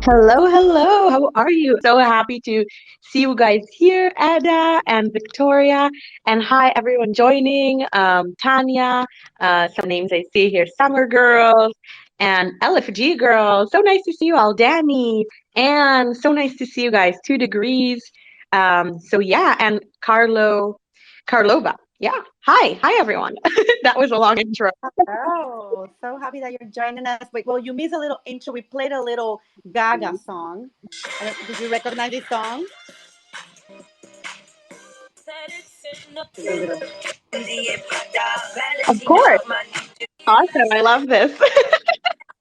Hello, hello. How are you? So happy to see you guys here, Ada and Victoria. And hi, everyone joining. Tanya, some names I see here, Summer Girls and LFG Girls. So nice to see you all. Danny, and so nice to see you guys. 2 degrees. So yeah, and Carlova. Yeah. Hi, everyone. That was a long intro. Oh, so happy that you're joining us. Wait, well, you missed a little intro. We played a little Gaga song. Did you recognize this song? It's a little. Of course. Awesome. I love this.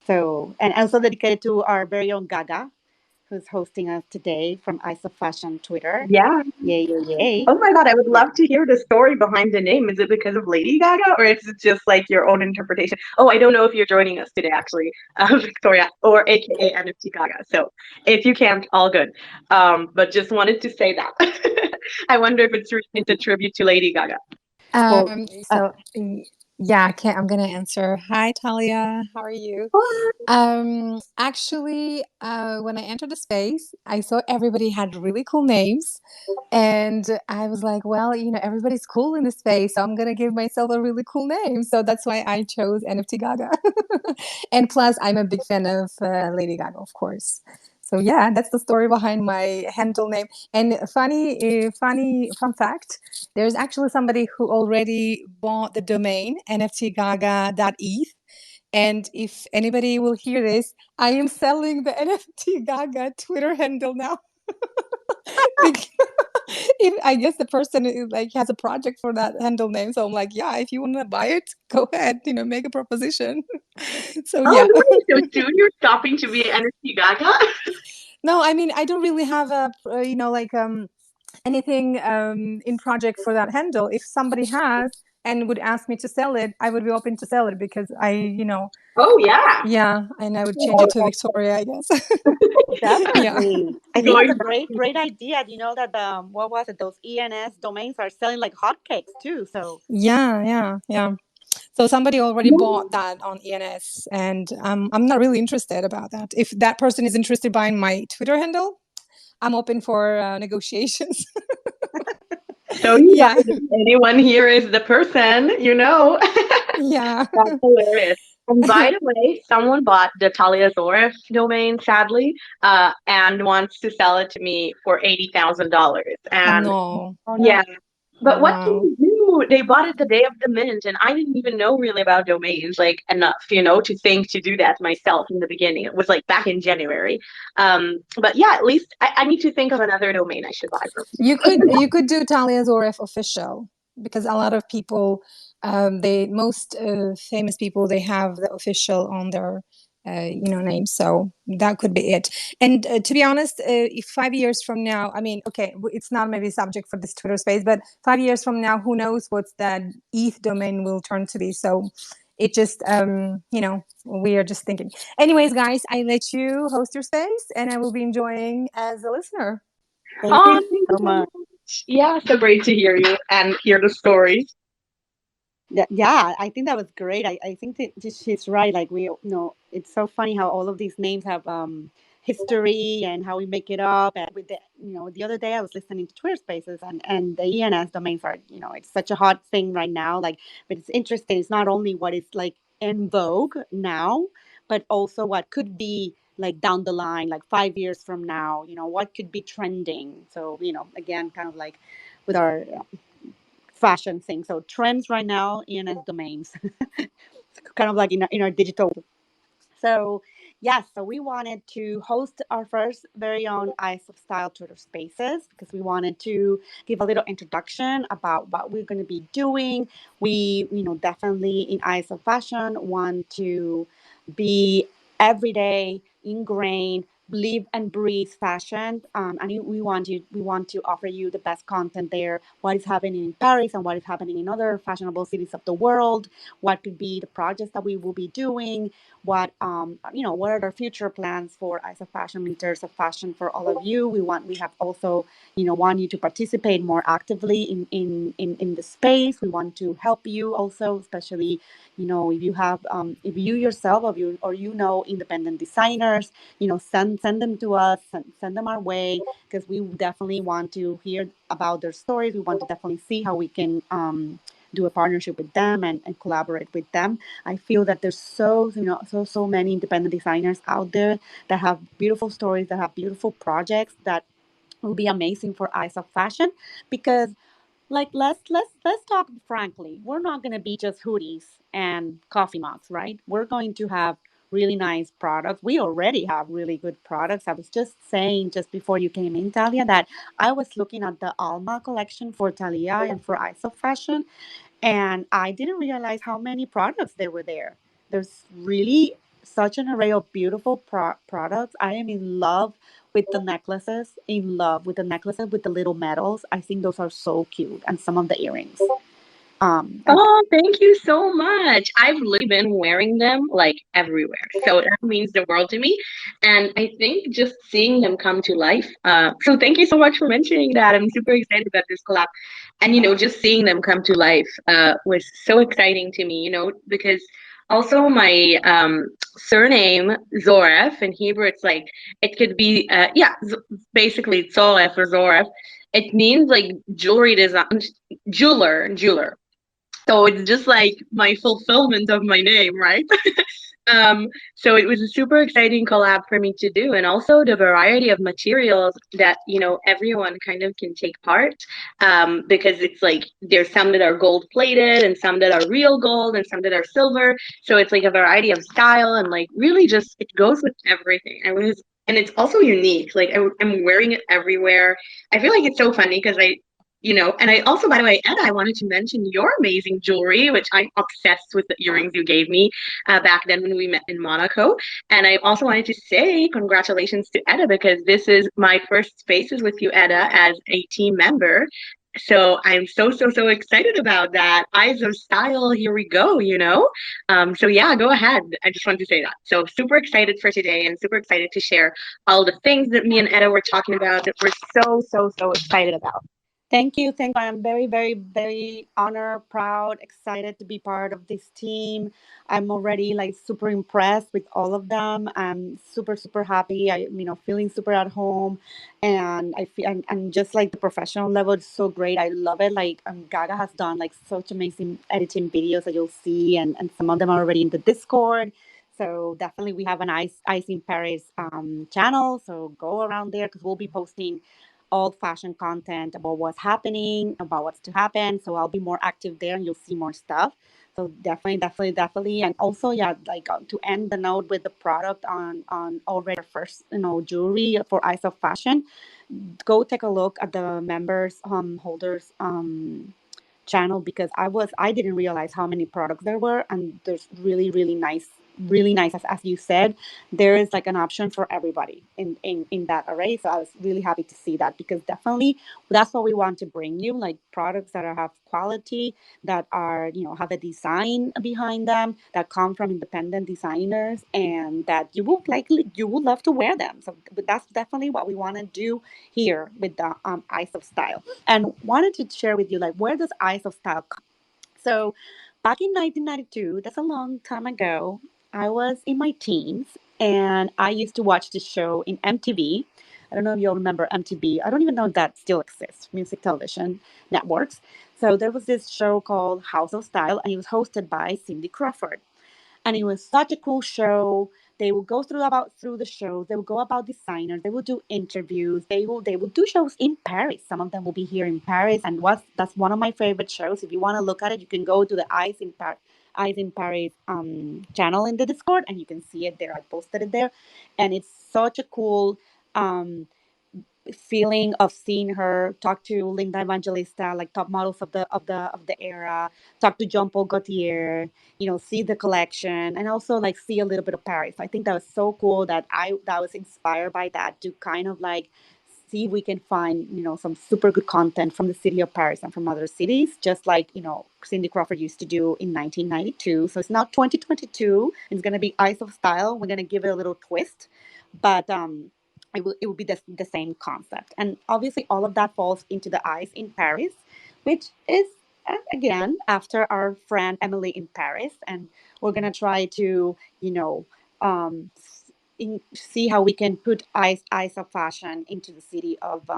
So, and also dedicated to our very own Gaga, who's hosting us today from Eyes of Fashion Twitter. Yeah. Yay, yay, yay. Oh my God, I would love to hear the story behind the name. Is it because of Lady Gaga or is it just like your own interpretation? Oh, I don't know if you're joining us today, actually, Victoria, or AKA NFT Gaga. So if you can't, all good. But just wanted to say that. I wonder if it's a tribute to Lady Gaga. Well, Um, so y- yeah, I'm gonna answer. Hi, Talia. How are you? Actually, when I entered the space, I saw everybody had really cool names, and I was like, well, everybody's cool in this space, so I'm gonna give myself a really cool name. So that's why I chose NFT Gaga. And plus, I'm a big fan of Lady Gaga, of course. So yeah, that's the story behind my handle name. And funny fun fact: there's actually somebody who already bought the domain nftgaga.eth. And if anybody will hear this, I am selling the NFT Gaga Twitter handle now. Because if I guess the person like has a project for that handle name, so I'm like, yeah, if you want to buy it, go ahead, make a proposition. So Oh, yeah. really? So soon you're stopping to be NFT Gaga? No, I mean I don't really have a like anything in project for that handle. If somebody has and would ask me to sell it, I would be open to sell it because Oh, yeah. yeah, and I would change it to Victoria, I guess. Yeah. definitely. I think that's Going a great idea. You know that what was it? Those ENS domains are selling like hotcakes too. So Yeah. So somebody already bought that on ENS, and I'm not really interested about that. If that person is interested in buying my Twitter handle, I'm open for negotiations. So you Yeah, guys, if anyone here is the person. yeah. That's hilarious. And by the way, someone bought the Talia Zoref domain, sadly, and wants to sell it to me for $80,000. Oh And no. oh yeah, no. Oh but what can wow. you do? They bought it the day of the mint, and I didn't even know really about domains, like enough, to think to do that myself in the beginning. It was like back in January. But yeah, at least I need to think of another domain I should buy from. You could do Talia Zoref official because a lot of people, they most famous people, they have the official on their name. So that could be it. And to be honest, if 5 years from now, I mean, okay, it's not maybe subject for this Twitter space, but 5 years from now, who knows what that ETH domain will turn to be. So it just, we are just thinking. Anyways, guys, I let you host your space and I will be enjoying as a listener. Thank Oh, you thank you so so much. much. Yeah, so great to hear you and hear the stories. Yeah, I think that was great. I think that she's right. Like it's so funny how all of these names have history and how we make it up. And with the other day I was listening to Twitter Spaces and the ENS domains are it's such a hot thing right now. Like, but it's interesting. It's not only what is like in vogue now, but also what could be like down the line, like 5 years from now. What could be trending. So again, kind of like with our fashion thing. So trends right now, ENS domains, kind of like in our digital. So yes, so we wanted to host our first very own Eyes of Style Twitter Spaces because we wanted to give a little introduction about what we're going to be doing. We, definitely in Eyes of Fashion want to be everyday, ingrained, live and breathe fashion, and we want to offer you the best content there. What is happening in Paris and what is happening in other fashionable cities of the world? What could be the projects that we will be doing? What are our future plans for as a fashion in terms of fashion for all of you? We have also want you to participate more actively in the space. We want to help you also, especially if you have if you yourself or you know independent designers, send send them to us, send them our way, because we definitely want to hear about their stories. We want to definitely see how we can do a partnership with them and collaborate with them. I feel that there's so many independent designers out there that have beautiful stories, that have beautiful projects that will be amazing for Eyes of Fashion. Because like let's talk frankly, we're not going to be just hoodies and coffee mugs, right? We're going to have really nice products. We already have really good products. I was just saying just before you came in, Talia, that I was looking at the Alma collection for Talia and for Eyes of Fashion, and I didn't realize how many products there were there. There's really such an array of beautiful products. I am in love with the necklaces, with the little medals. I think those are so cute, and some of the earrings. I Oh, thank you so much. I've literally been wearing them like everywhere. So that means the world to me. And I think just seeing them come to life. So thank you so much for mentioning that. I'm super excited about this collab. And, just seeing them come to life was so exciting to me, because also my surname, Zoref, in Hebrew, it's like, it could be, basically Zoref or Zoref. It means like jewelry design, jeweler. So it's just like my fulfillment of my name, right? Um, so it was a super exciting collab for me to do, and also the variety of materials that everyone kind of can take part, because it's like there's some that are gold plated and some that are real gold and some that are silver. So it's like a variety of style, and like really just it goes with everything. And it's also unique. Like I'm wearing it everywhere. I feel like it's so funny because and I also, by the way, Ed, I wanted to mention your amazing jewelry, which I'm obsessed with the earrings you gave me back then when we met in Monaco. And I also wanted to say congratulations to Edda, because this is my first spaces with you, Edda, as a team member. So I'm so excited about that. Eyes of Style, here we go. So yeah, go ahead. I just wanted to say that. So super excited for today and super excited to share all the things that me and Edda were talking about that we're so excited about. Thank you. Thank you. I'm very, very, very honored, proud, excited to be part of this team. I'm already like super impressed with all of them. I'm super happy. Feeling super at home, and I feel and just like the professional level is so great. I love it. Like Gaga has done like such amazing editing videos that you'll see, and some of them are already in the Discord. So definitely we have an Ice in Paris channel. So go around there because we'll be posting all fashion content about what's happening, about what's to happen. So I'll be more active there and you'll see more stuff. So definitely. And also, yeah, like to end the note with the product on already our first, jewelry for Eyes of Fashion, go take a look at the members holders channel, because I didn't realize how many products there were, and there's really nice as you said, there is like an option for everybody in that array. So I was really happy to see that, because definitely that's what we want to bring you, like products that have quality, that are have a design behind them, that come from independent designers, and that you would love to wear them. So but that's definitely what we want to do here with the Eyes of Style. And wanted to share with you, like, where does Eyes of Style come? So back in 1992, that's a long time ago, I was in my teens, and I used to watch this show in MTV. I don't know if you all remember MTV. I don't even know if that still exists, music television networks. So there was this show called House of Style, and it was hosted by Cindy Crawford, and it was such a cool show. They will go through the shows. They will go about designers. They will do interviews. They will do shows in Paris. Some of them will be here in Paris, and that's one of my favorite shows. If you want to look at it, you can go to the Eyes in Paris channel in the Discord, and you can see it there. I posted it there, and it's such a cool um, feeling of seeing her talk to Linda Evangelista, like top models of the era, talk to Jean Paul Gaultier, see the collection, and also like see a little bit of Paris. I think that was so cool that I was inspired by that, to kind of like see if we can find some super good content from the city of Paris and from other cities, just like Cindy Crawford used to do in 1992. So it's now 2022. It's going to be Eyes of Style. We're going to give it a little twist, but it will be the same concept. And obviously, all of that falls into the Eyes in Paris, which is, again, after our friend Emily in Paris. And we're going to try to, um, see how we can put eyes of fashion into the city of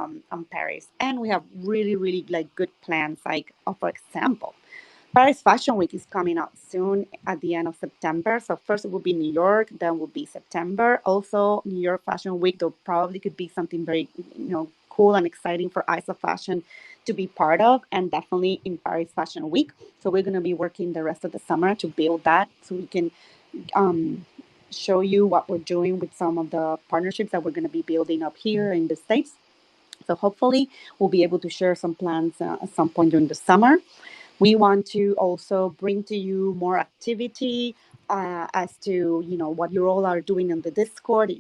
Paris. And we have really, really like good plans. Like, for example, Paris Fashion Week is coming up soon at the end of September. So first it will be New York, then will be September. Also, New York Fashion Week, there probably could be something very, cool and exciting for Eyes of Fashion to be part of, and definitely in Paris Fashion Week. So we're going to be working the rest of the summer to build that, so we can um, show you what we're doing with some of the partnerships that we're going to be building up here in the States. So hopefully we'll be able to share some plans at some point during the summer. We want to also bring to you more activity as to what you all are doing in the Discord.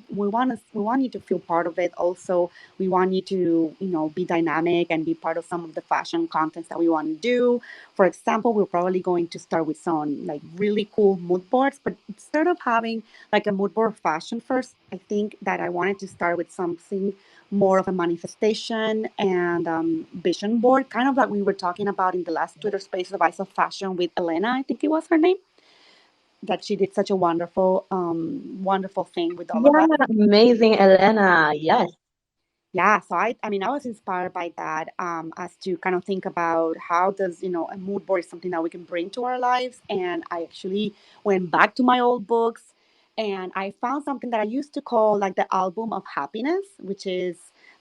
We want you to feel part of it. Also, we want you to be dynamic and be part of some of the fashion contents that we want to do. For example, we're probably going to start with some like really cool mood boards, but instead of having like a mood board of fashion first, I think that I wanted to start with something more of a manifestation and vision board, kind of like we were talking about in the last Twitter space of Eyes of Fashion with Elena, I think it was her name, that she did such a wonderful thing with all of us. Yeah, amazing, Elena. Yes. Yeah, so I mean, I was inspired by that as to kind of think about how does, a mood board is something that we can bring to our lives. And I actually went back to my old books and I found something that I used to call like the album of happiness, which is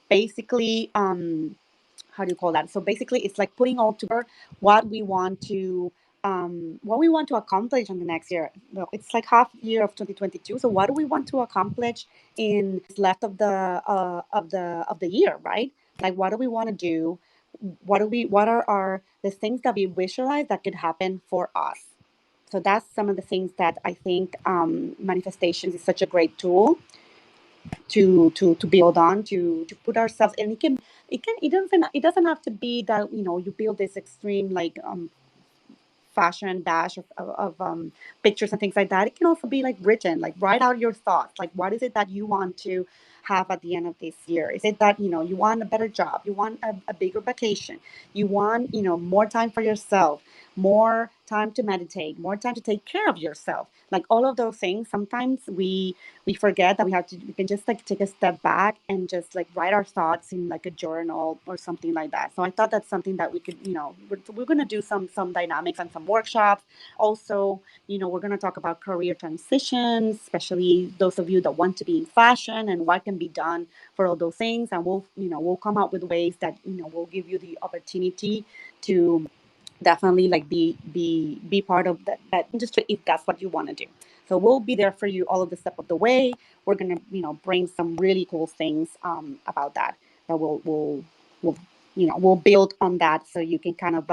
basically, how do you call that? So basically, it's like putting all together what we want to accomplish in the next year. Well, it's like half year of 2022. So what do we want to accomplish in this left of the year, right? Like, what do we want to do? What are the things that we visualize that could happen for us? So that's some of the things that I think manifestations is such a great tool to build on, to put ourselves, and it doesn't have to be that you build this extreme like fashion dash of pictures and things like that. It can also be like written, like write out your thoughts. Like, what is it that you want to have at the end of this year? Is it that, you want a better job? You want a bigger vacation? You want, more time for yourself, more time to meditate, more time to take care of yourself? Like all of those things, sometimes we forget that we can just like take a step back and just like write our thoughts in like a journal or something like that. So I thought that's something that we could, we're going to do some dynamics and some workshops. Also, we're going to talk about career transitions, especially those of you that want to be in fashion and what can be done for all those things. And we'll come up with ways that, will give you the opportunity to definitely like be part of that industry if that's what you want to do. So we'll be there for you all of the step of the way. We're gonna bring some really cool things about that we'll build on that, so you can kind of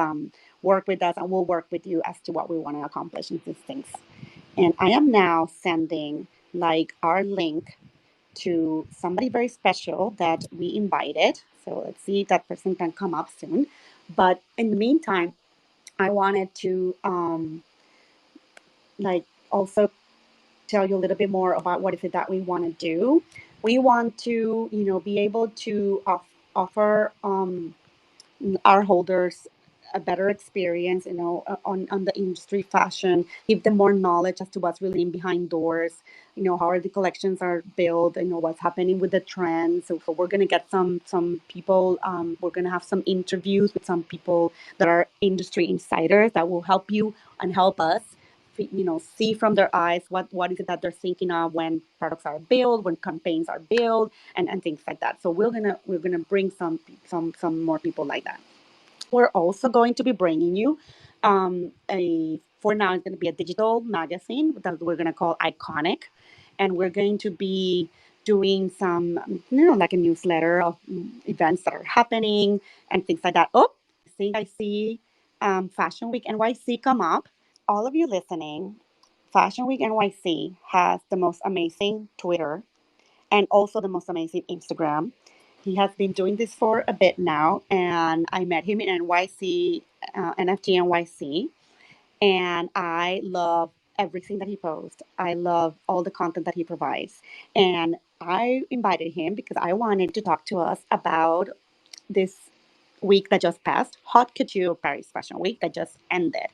work with us and we'll work with you as to what we want to accomplish in these things. And I am now sending like our link to somebody very special that we invited. So let's see if that person can come up soon. But in the meantime, I wanted to like also tell you a little bit more about what is it that we want to do. We want to, be able to offer our holders a better experience, on the industry fashion, give them more knowledge as to what's really in behind doors, how are the collections are built, what's happening with the trends. So we're going to get some people, we're going to have some interviews with some people that are industry insiders that will help you and help us see from their eyes what is it that they're thinking of when products are built, when campaigns are built, and things like that. So we're gonna bring some more people like that. We're also going to be bringing you for now it's going to be a digital magazine that we're going to call Iconic, and we're going to be doing some like a newsletter of events that are happening and things like that. Oh, I think I see Fashion Week NYC come up. All of you listening, Fashion Week NYC has the most amazing Twitter and also the most amazing Instagram. He has been doing this for a bit now, and I met him in NYC, NFT NYC, and I love everything that he posts. I love all the content that he provides. And I invited him because I wanted to talk to us about this week that just passed, Haute Couture Paris Fashion Week that just ended.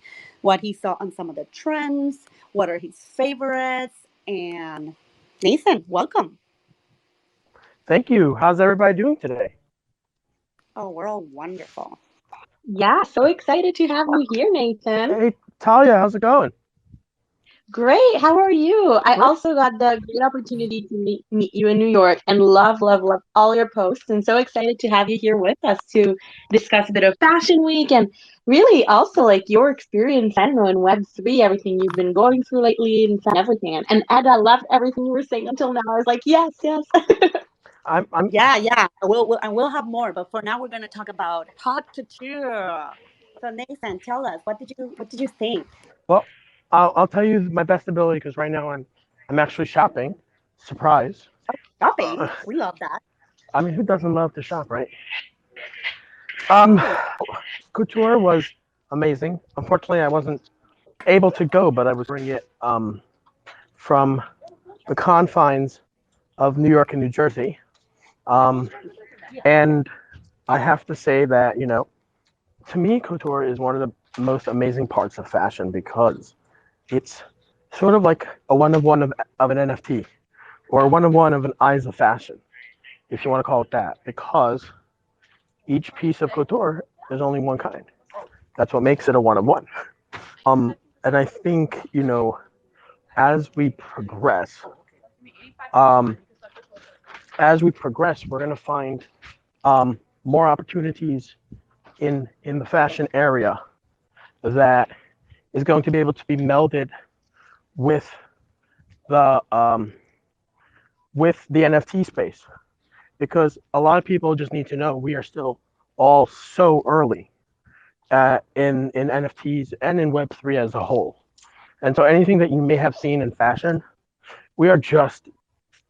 What he saw on some of the trends, what are his favorites, and Nathan, welcome. Thank you. How's everybody doing today? Oh, we're all wonderful. Yeah, so excited to have you here, Nathan. Hey, Talia, how's it going? Great. How are you? I Great. also got the great opportunity to meet you in New York and love all your posts and so excited to have you here with us to discuss a bit of Fashion Week and really also like your experience, I don't know, in Web3, everything you've been going through lately and everything. And Ed, I loved everything you were saying until now. I was like, yes, yes. I'm Yeah. We'll have more, but for now we're going to talk about haute couture. So Nathan, tell us, what did you think? well. I'll tell you my best ability because right now I'm actually shopping. Surprise. Shopping. Uh, We love that. I mean, who doesn't love to shop, right? Um, Right. Couture was amazing. Unfortunately, I wasn't able to go, but I was bring it from the confines of New York and New Jersey. Um, and I have to say that to me, couture is one of the most amazing parts of fashion because it's sort of like a one of one of an NFT or a one of one of an eyes of fashion, if you want to call it that, because each piece of couture is only one kind. That's what makes it a one of one. And I think, as we progress, um, we're going to find more opportunities in the fashion area that is going to be able to be melded with the NFT space because a lot of people just need to know we are still all so early in NFTs and in Web3 as a whole. And so anything that you may have seen in fashion, we are just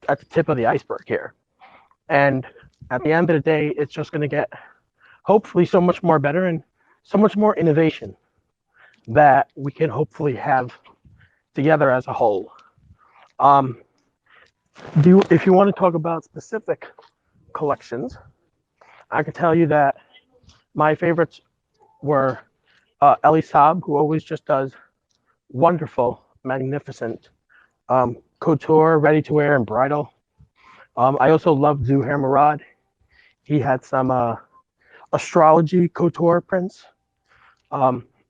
at the tip of the iceberg here. And at the end of the day, it's just going to get hopefully so much more better and so much more innovation that we can hopefully have together as a whole. Um, if you want to talk about specific collections, I can tell you that my favorites were Ellie Saab, who always just does wonderful, magnificent couture, ready to wear, and bridal. I also loved Zuhair Murad. He had some astrology couture prints,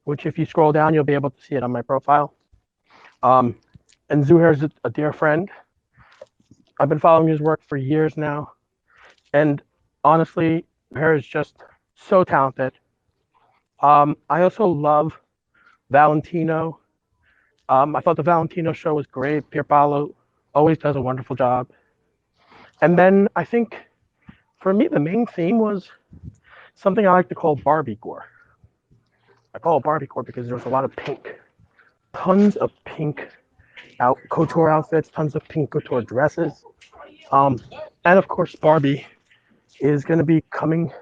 which if you scroll down, you'll be able to see it on my profile. Um, and Zuhair is a dear friend. I've been following his work for years now. And honestly, Zuhair is just so talented. I also love Valentino. I thought the Valentino show was great. Pierpaolo always does a wonderful job. And then I think for me, the main theme was something I like to call Barbie gore. I call it Barbie gore because there's a lot of pink, tons of pink couture outfits, tons of pink couture dresses. And of course, Barbie is going to be coming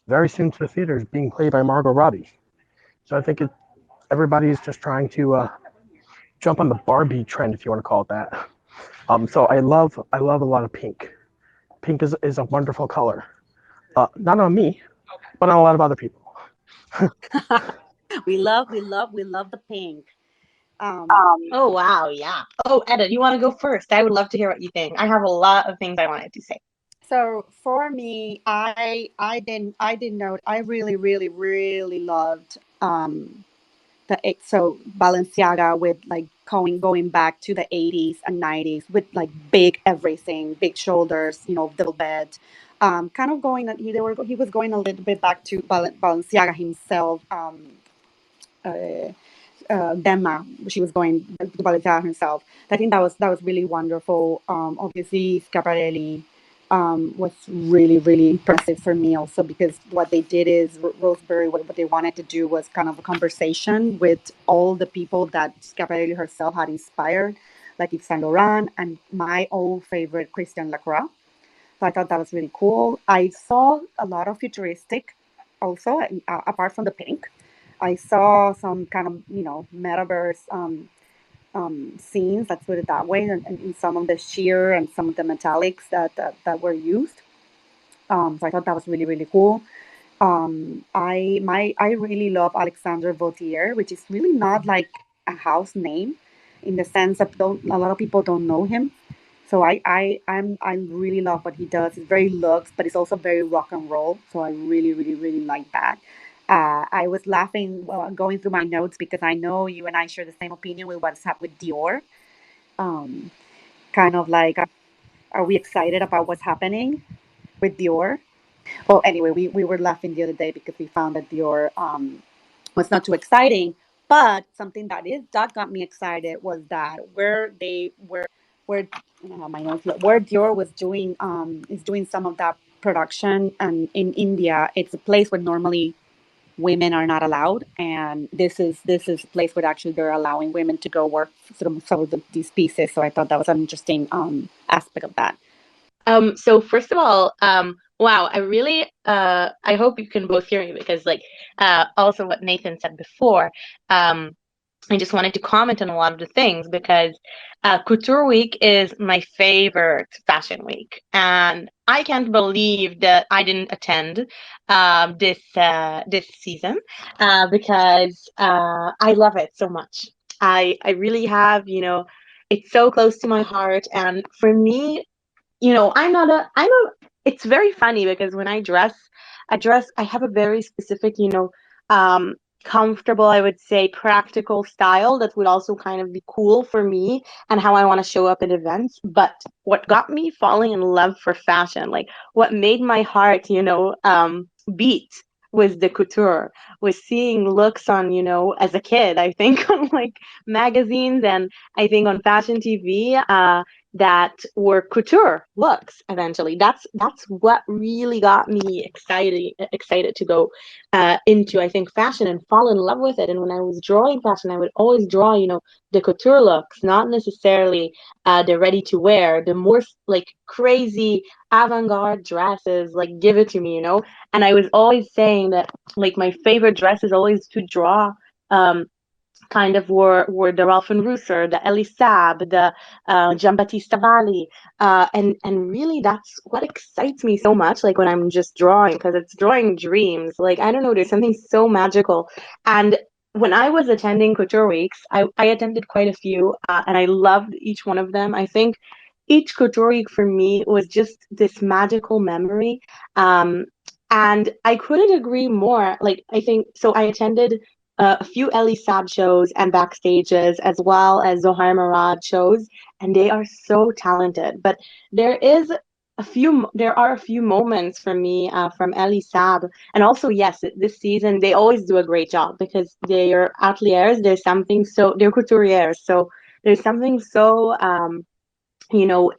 very soon to the theaters, being played by Margot Robbie. So I think everybody is just trying to jump on the Barbie trend, if you want to call it that. So I love a lot of pink. Pink is a wonderful color. Not on me, but on a lot of other people. We love the pink. Um, Oh, wow. Yeah. Oh, Ed, you want to go first? I would love to hear what you think. I have a lot of things I wanted to say. so for me, I didn't know. I really loved so Balenciaga with like going back to the 80s and 90s with like big everything, big shoulders, double bed. Kind of going he was going a little bit back to Balenciaga himself. Uh, Demma, she was going to Balenciaga herself. I think that was really wonderful. Obviously, Schiaparelli was really impressive for me also because what they did is Roseberry. What they wanted to do was kind of a conversation with all the people that Schiaparelli herself had inspired, like Yves Saint Laurent and my own favorite Christian Lacroix. So I thought that was really cool. I saw a lot of futuristic also, apart from the pink. I saw some kind of, metaverse scenes, let's put it that way, and some of the sheer and some of the metallics that were used. So I thought that was really cool. I really love Alexandre Vautier, which is really not like a house name in the sense that don't a lot of people don't know him. So I really love what he does. It's very looks, but it's also very rock and roll. So I really, really, really like that. I was laughing while going through my notes because I know you and I share the same opinion with what's up with Dior. Um, Kind of like, are we excited about what's happening with Dior? Well, anyway, we were laughing the other day because we found that Dior was not too exciting. But something that got me excited was that where I don't have my notes here, where Dior was doing is doing some of that production, and in India, it's a place where normally women are not allowed, and this is a place where actually they're allowing women to go work some of these pieces. So I thought that was an interesting aspect of that. So first of all, wow, I hope you can both hear me because like also what Nathan said before, um, I just wanted to comment on a lot of the things because Couture Week is my favorite fashion week, and I can't believe that I didn't attend this season because I love it so much. I really have, it's so close to my heart, and for me, it's very funny because when I have a very specific, um, comfortable, I would say practical style that would also kind of be cool for me and how I want to show up at events. But what got me falling in love for fashion, like what made my heart, beat was the couture, was seeing looks on, as a kid, I think on like magazines and I think on fashion TV. That were couture looks eventually. That's what really got me excited to go into, I think, fashion and fall in love with it. And when I was drawing fashion, I would always draw, the couture looks, not necessarily the ready to wear, the more like crazy avant-garde dresses, like give it to me, and I was always saying that like my favorite dress is always to draw um kind of were the Ralph and Russo, the Elie Saab, the Giambattista Valli, and really that's what excites me so much. Like when I'm just drawing, because it's drawing dreams. Like I don't know, there's something so magical. And when I was attending Couture Weeks, I attended quite a few, and I loved each one of them. I think each Couture Week for me was just this magical memory. And I couldn't agree more. Like I think so. I attended a few Elie Saab shows and backstages, as well as Zohair Marad shows, and they are so talented. But there are a few moments for me from Elie Saab, and also yes, this season they always do a great job because they are ateliers. They're couturiers, so there's something so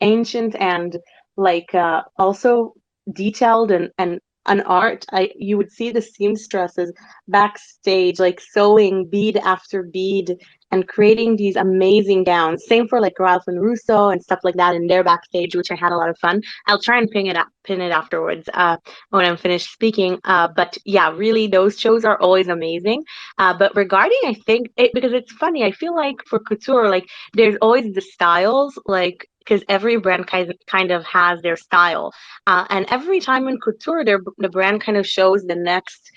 ancient and like also detailed and an art. You would see the seamstresses backstage like sewing bead after bead and creating these amazing gowns. Same for like Ralph and Russo and stuff like that in their backstage, which I had a lot of fun. I'll try and pin it afterwards when I'm finished speaking. But yeah, really those shows are always amazing. But regarding, I think because it's funny, I feel like for couture, like there's always the styles, like because every brand kind of has their style, and every time in couture, the brand kind of shows the next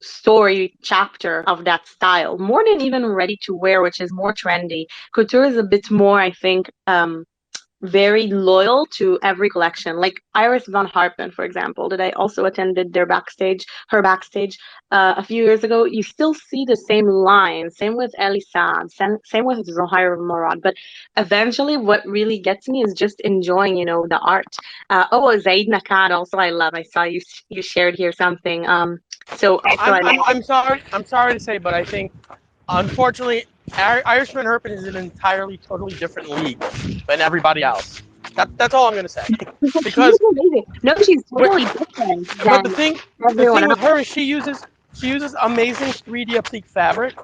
story chapter of that style, more than even ready to wear, which is more trendy. Couture is a bit more, I think, very loyal to every collection. Like Iris Van Harpen, for example, that I also attended her backstage a few years ago. You still see the same line. Same with Elie Saab. Same with Zohair Morad. But eventually, what really gets me is just enjoying, the art. Zaid Nakad also I love. I saw you shared here something. So also I love. I'm sorry to say, but I think unfortunately, Irishman Herpin is an entirely, totally different league than everybody else. That's all I'm gonna say. She is Because, amazing. No, she's but, totally different but than the everyone thing else. with her is she uses amazing 3D applique fabric,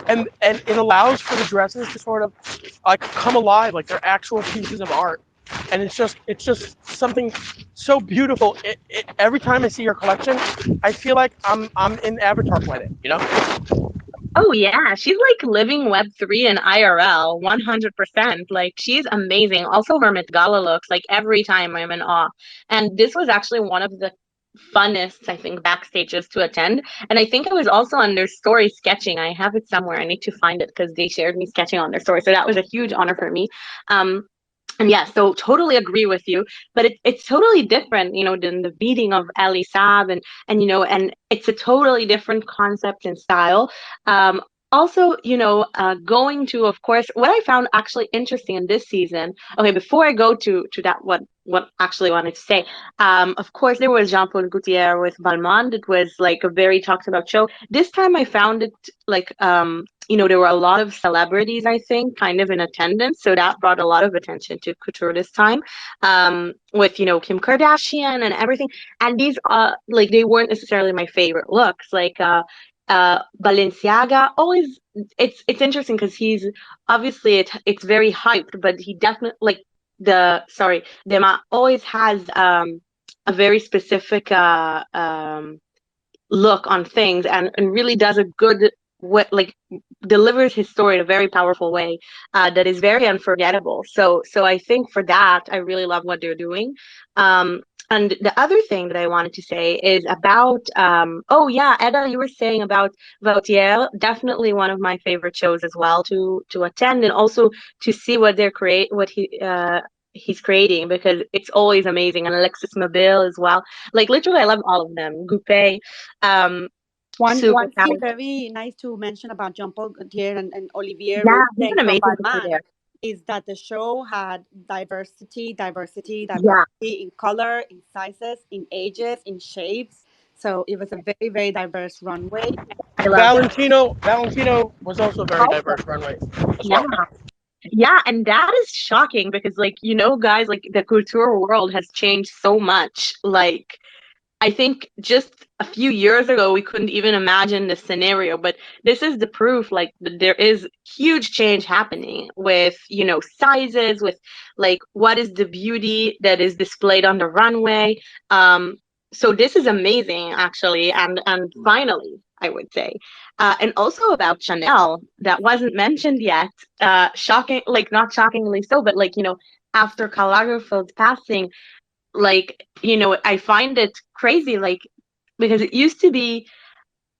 and it allows for the dresses to sort of like come alive, like they're actual pieces of art, and it's just something so beautiful. Every time I see her collection, I feel like I'm in Avatar Planet. Oh yeah, she's like living Web3 in IRL, 100%. Like she's amazing. Also her Met Gala looks, like every time I'm in awe. And this was actually one of the funnest, I think, backstages to attend. And I think it was also on their story sketching. I have it somewhere. I need to find it because they shared me sketching on their story. So that was a huge honor for me. Um, And yeah, so totally agree with you, but it's totally different, than the beating of Ali Saab, and it's a totally different concept and style. Um, Also, going to, of course, what I found actually interesting in this season. Okay, before I go to that, what actually wanted to say, of course, there was Jean-Paul Gaultier with Balmain. It was like a very talked about show. This time I found it like there were a lot of celebrities, I think, kind of in attendance. So that brought a lot of attention to couture this time, with, Kim Kardashian and everything. And these, like, they weren't necessarily my favorite looks. Like, Balenciaga always, it's interesting because he's obviously it's very hyped, but he definitely, like, Dema always has a very specific look on things, and really does a good, what, like, delivers his story in a very powerful way, that is very unforgettable. So I think for that, I really love what they're doing. And the other thing that I wanted to say is about, oh yeah, Edda, you were saying about Vautier, definitely one of my favorite shows as well to attend, and also to see what he's creating, because it's always amazing. And Alexis Mobile as well. Like, literally, I love all of them. Goupé, um, super One thing talented. very nice to mention about Jean Paul Gaultier and Olivier Yeah, he's an from amazing couture Balmain there. is that the show had Yeah. diversity in color, in sizes, in ages, in shapes. So it was a very, very diverse runway. I love that. Valentino was also a very Also, diverse runway as yeah. well. Yeah, and that is shocking because, like, guys, like, the couture world has changed so much. Like, I think just a few years ago, we couldn't even imagine this scenario, but this is the proof, like, that there is huge change happening with, sizes, with, like, what is the beauty that is displayed on the runway. Um, so this is amazing, actually, and finally, I would say. And also about Chanel, that wasn't mentioned yet. Shocking, like, not shockingly so, but, like, after Karl Lagerfeld's passing, like, I find it crazy, like, because it used to be,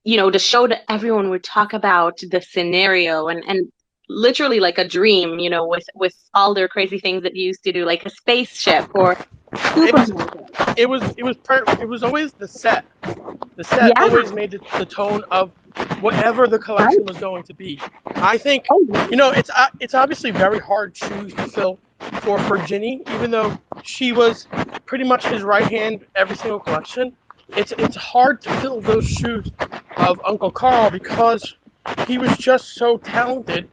the show that everyone would talk about, the scenario, and literally like a dream, with all their crazy things that you used to do, like a spaceship or It was supermarket. it was always the set. The set Yeah, always made the tone of whatever the right. collection was going to be. I think, Oh, yeah. it's obviously very hard shoes to fill for Virginie, even though she was pretty much his right hand every single collection. It's hard to fill those shoes of Uncle Carl because he was just so talented,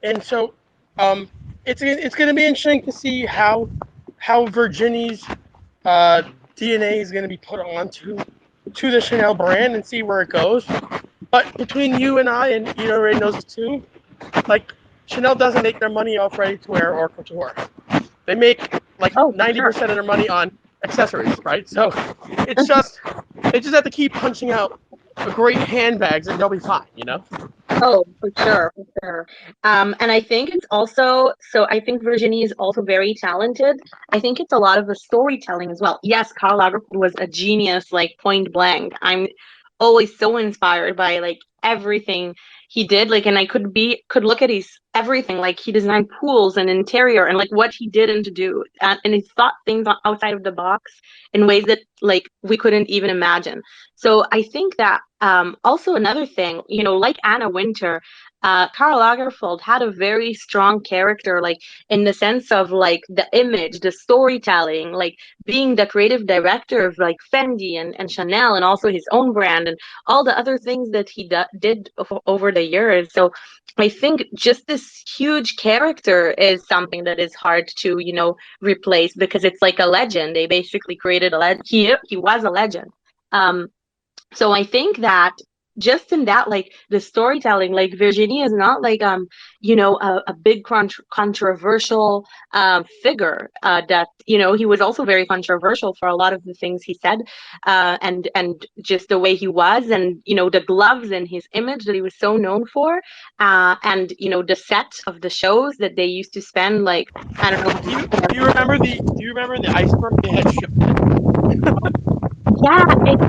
and so um, it's going to be interesting to see how Virginie's uh, DNA is going to be put onto to the Chanel brand and see where it goes. But between you and I, and you already knows it too, like, Chanel doesn't make their money off ready to wear or couture. They make like Oh, for sure. 90% of their money on accessories, right? So it's just they just have to keep punching out great handbags and they'll be fine. Oh, for sure, for sure. And I think it's also, so I think Virginie is also very talented. I think it's a lot of the storytelling as well. Yes, Karl Lagerfeld was a genius, like, point blank. I'm always so inspired by, like, everything he did. Like, and I could look at his everything. Like, he designed pools and interior, and, like, what he didn't do, and he thought things outside of the box in ways that, like, we couldn't even imagine. So I think that, also another thing, like Anna Wintour, Karl Lagerfeld had a very strong character, like, in the sense of, like, the image, the storytelling, like, being the creative director of, like, Fendi and Chanel, and also his own brand, and all the other things that he did over the years. So I think just this huge character is something that is hard to, replace, because it's like a legend. They basically created a legend. He was a legend. Um, so I think that just in that, like, the storytelling, like, Virginie is not like, a big controversial figure, that, he was also very controversial for a lot of the things he said, and just the way he was, and, the gloves and his image that he was so known for, and, the set of the shows that they used to spend, like, I don't know. Do you remember the iceberg they had shipped in? Yeah, it's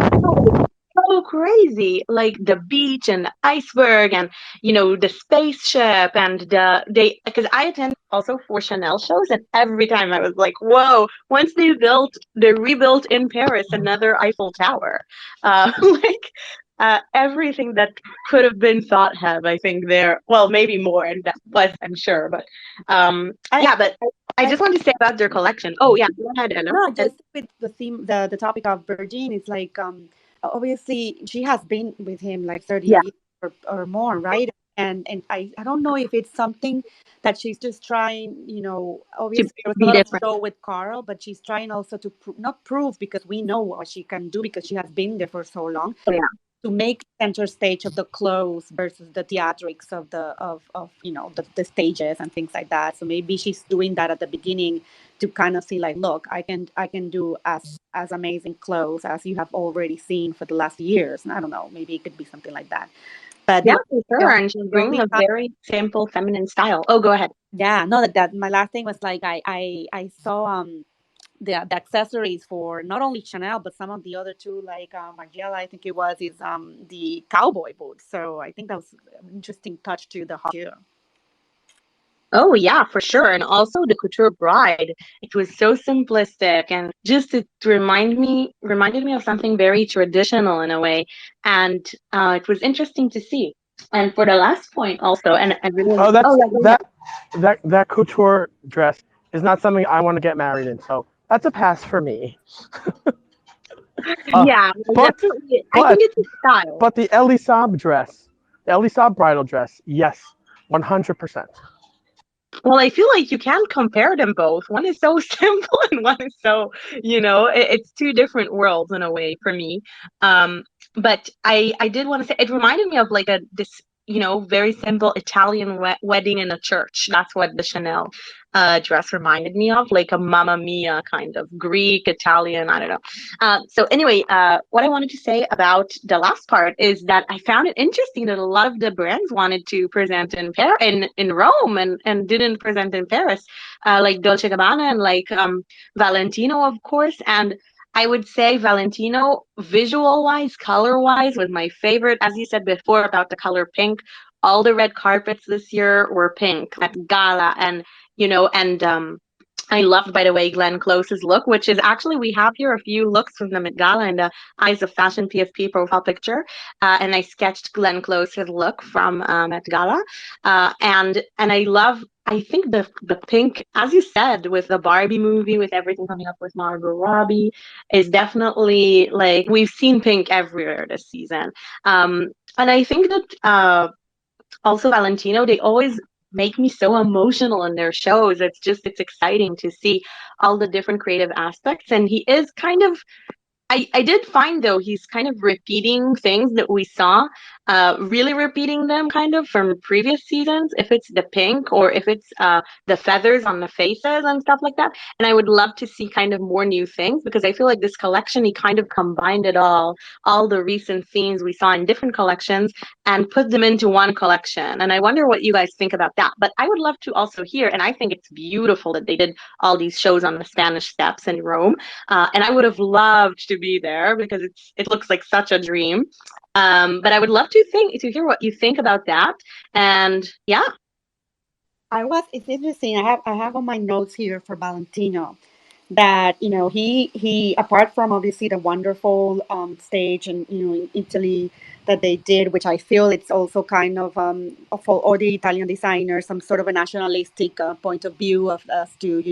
so so crazy, like the beach and the iceberg and the spaceship and because I attend also for Chanel shows, and every time I was like, whoa, once they rebuilt in Paris another Eiffel Tower. Like everything that could have been thought have, I think there, well, maybe more, and that was, I'm sure, but I, yeah, but I I just want to say about their collection. Oh yeah, go ahead, Ella. no, just with the theme, the topic of Virgin, it's like obviously she has been with him like 30 Yeah, years or more, right? And I don't know if it's something that she's just trying, to obviously there was a be lot of different. show with Carl, but she's trying also to not prove, because we know what she can do because she has been there for so long, Yeah. to make center stage of the clothes versus the theatrics of the stages and things like that. So maybe she's doing that at the beginning to kind of see, like, look, I can do as amazing clothes as you have already seen for the last years. And I don't know, maybe it could be something like that. But Yeah, for the, sure. And she's the bringing only a very simple feminine style. Oh, go ahead. yeah, no, that my last thing was like I saw the accessories for not only Chanel but some of the other two, like Margiela, I think it was, is the cowboy boots. So I think that was an interesting touch to the Haute Couture. Oh, yeah, for sure. And also the couture bride. It was so simplistic and just it reminded me of something very traditional in a way. And it was interesting to see. And for the last point also, and I really, Oh, oh yeah, go ahead. that couture dress is not something I want to get married in. So that's a pass for me. Uh, Yeah, well, but definitely. I think but it's a style. but the Elie Saab dress, the Elie Saab bridal dress, yes, 100%. Well, I feel like you can't compare them both. One is so simple and one is so, it's two different worlds in a way for me. But I did want to say it reminded me of like this, very simple Italian wedding in a church. That's what the Chanel dress reminded me of, like a Mamma Mia kind of Greek, Italian, I don't know. So anyway, what I wanted to say about the last part is that I found it interesting that a lot of the brands wanted to present in Rome and didn't present in Paris, like Dolce Gabbana and like Valentino, of course. And I would say Valentino, visual wise, color wise, was my favorite. As you said before about the color pink, all the red carpets this year were pink at Gala, and I loved, by the way, Glenn Close's look, which is actually, we have here a few looks from the Met Gala and the Eyes of Fashion PFP profile picture. And I sketched Glenn Close's look from Met Gala. And I think the pink, as you said, with the Barbie movie, with everything coming up with Margot Robbie, is definitely like we've seen pink everywhere this season. And I think that also Valentino, they always make me so emotional in their shows. It's exciting to see all the different creative aspects. And he is kind of, I did find though he's kind of repeating things that we saw, really repeating them kind of from previous seasons. If it's the pink or if it's the feathers on the faces and stuff like that. And I would love to see kind of more new things because I feel like this collection he kind of combined it all the recent themes we saw in different collections and put them into one collection. And I wonder what you guys think about that. But I would love to also hear, and I think it's beautiful that they did all these shows on the Spanish Steps in Rome. And I would have loved to be there because it looks like such a dream. But I would love to hear what you think about that. And yeah. It's interesting. I have on my notes here for Valentino that he apart from obviously the wonderful stage and in Italy that they did, which I feel it's also kind of for all the Italian designers some sort of a nationalistic point of view of us to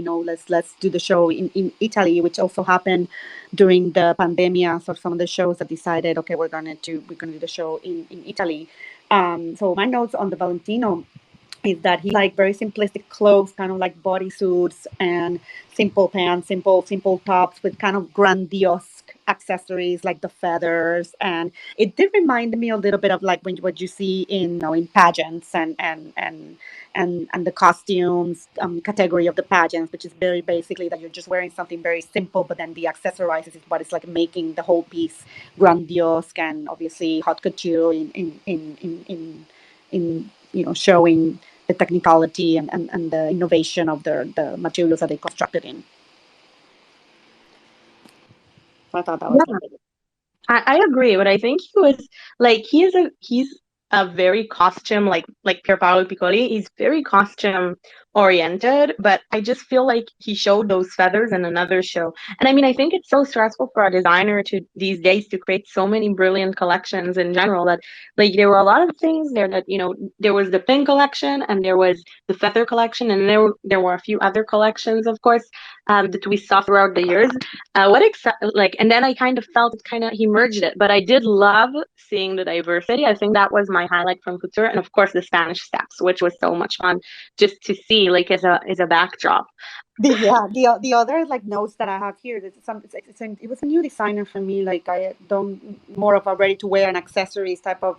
let's do the show in Italy, which also happened during the pandemia. So some of the shows that decided, okay, we're gonna do the show in Italy. So my notes on the Valentino is that he like very simplistic clothes, kind of like bodysuits and simple pants, simple tops with kind of grandiose accessories like the feathers. And it did remind me a little bit of like what you see in pageants and the costumes category of the pageants, which is very basically that you're just wearing something very simple, but then the accessorizes is what is like making the whole piece grandiose. And obviously haute couture in showing the technicality and the innovation of the materials that they constructed in. So I thought that was Yeah. lovely. I agree, but I think he was like he's a very costume like Pier Paolo Piccoli. He's very costume oriented, but I just feel like he showed those feathers in another show. And I mean, I think it's so stressful for a designer to these days to create so many brilliant collections in general that like there were a lot of things there that there was the pink collection and there was the feather collection and there were a few other collections, of course, that we saw throughout the years. Like, and then I kind of felt it kind of he merged it, but I did love seeing the diversity. I think that was my highlight from Couture, and of course the Spanish steps, which was so much fun just to see, like as a backdrop. The other like notes that I have here, it was a new designer for me. Like I don't more of a ready to wear and accessories type of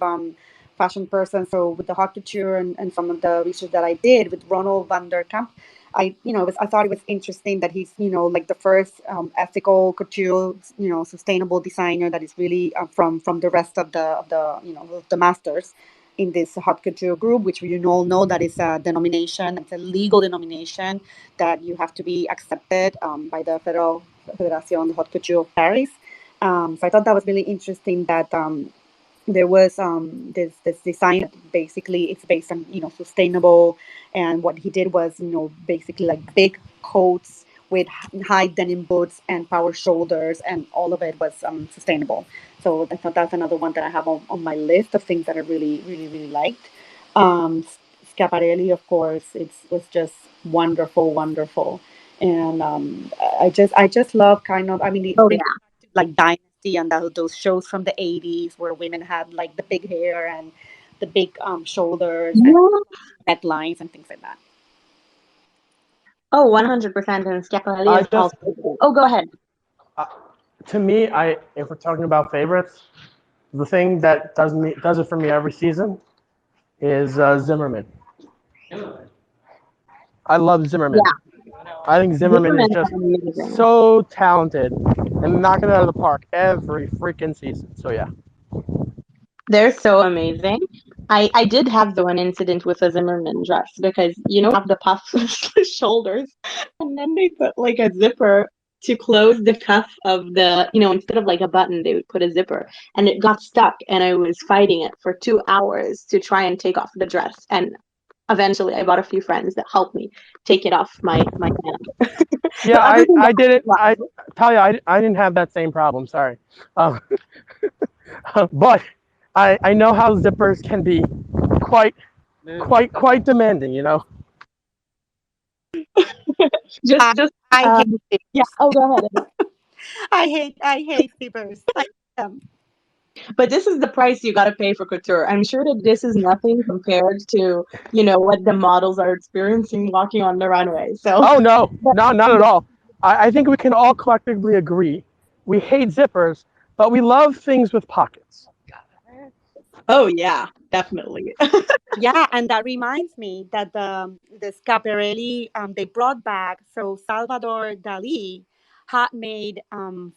fashion person. So with the Haute Couture and some of the research that I did with Ronald van der Kamp, I thought it was interesting that he's like the first ethical couture sustainable designer that is really from the rest of the masters in this Haute Couture group, which you all know that is a denomination, it's a legal denomination that you have to be accepted by the Federal Federation de Haute Couture of Paris. So I thought that was really interesting that there was this design. Basically, it's based on sustainable, and what he did was basically like big coats with high denim boots and power shoulders, and all of it was sustainable. So I thought that's another one that I have on my list of things that I really, really, really liked. Um, Schiaparelli, of course, it was just wonderful, wonderful, and I just love kind of. I mean, it Oh brings yeah. like Dynasty and those shows from the '80s where women had like the big hair and the big shoulders and Yeah. necklines and things like that. Oh, 100%. And Schiaparelli I is just also. Oh, go ahead. uh, to me, I if we're talking about favorites, the thing that does it for me every season is Zimmerman. I love Zimmerman. Yeah, I think Zimmerman is Zimmerman just are amazing. so talented and knocking it out of the park every freaking season. So yeah. They're so amazing. I did have the one incident with a Zimmerman dress because have the puff shoulders, and then they put like a zipper to close the cuff of the instead of like a button they would put a zipper, and it got stuck, and I was fighting it for 2 hours to try and take off the dress, and eventually I got a few friends that helped me take it off my hand. Yeah, But other than I did it. that, Talia, I didn't have that same problem. Sorry, um, but I know how zippers can be quite quite demanding. You know. just I just I hate um yeah. zippers. Oh, go ahead. I hate zippers. I hate them. But this is the price you got to pay for couture. I'm sure that this is nothing compared to, what the models are experiencing walking on the runway. So, Oh no, but no, not at all. I think we can all collectively agree we hate zippers, but we love things with pockets. oh yeah, definitely. Yeah, and that reminds me that the Schiaparelli they brought back. So Salvador Dali had made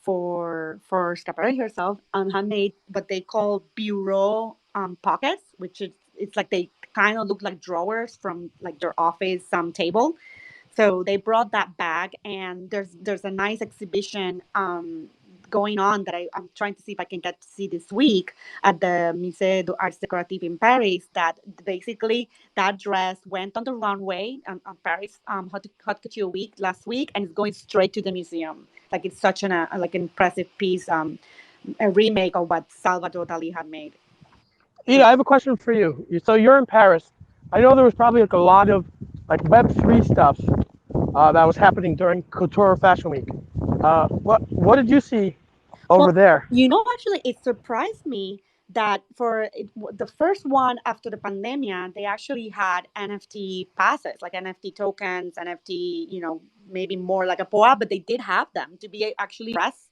for Schiaparelli herself had made what they call bureau pockets, which is it's like they kind of look like drawers from like their office table. So they brought that back, and there's a nice exhibition going on that I'm trying to see if I can get to see this week at the Musée d'Arts Décoratifs in Paris. That basically that dress went on the runway on Paris Haute Couture Week last week, and it's going straight to the museum. Like it's such like an impressive piece, a remake of what Salvador Dali had made. Ida, I have a question for you. So you're in Paris. I know there was probably like a lot of like Web3 stuff that was happening during Couture Fashion Week. What did you see over Well, there? actually, it surprised me that the first one after the pandemic, they actually had NFT passes, like NFT tokens, NFT, maybe more like a POA, but they did have them to be actually press.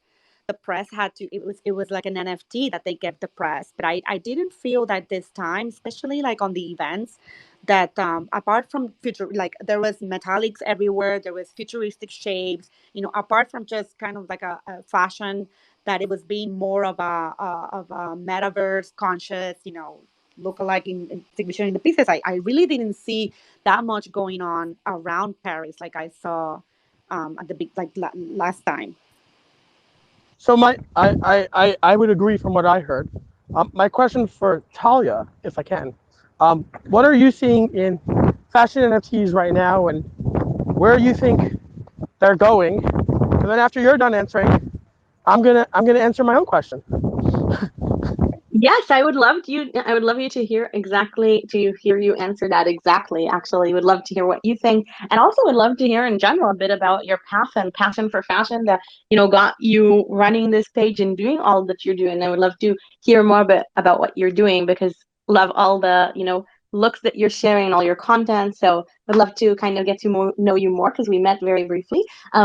The press had to, it was like an NFT that they gave the press. But I didn't feel that this time, especially like on the events, that apart from future, like there was metallics everywhere, there was futuristic shapes, apart from just kind of like a fashion that it was being more of a metaverse conscious, lookalike in exhibition in the pieces. I really didn't see that much going on around Paris like I saw at the big like last time. So I would agree from what I heard. My question for Talia, if I can, what are you seeing in fashion NFTs right now, and where you think they're going? And then after you're done answering, I'm gonna answer my own question. Yes, I would love you to hear exactly to hear you answer that exactly. Actually, would love to hear what you think, and also would love to hear in general a bit about your passion for fashion that got you running this page and doing all that you're doing. I would love to hear more about what you're doing because love all the looks that you're sharing and all your content. So would love to kind of get to know you more because we met very briefly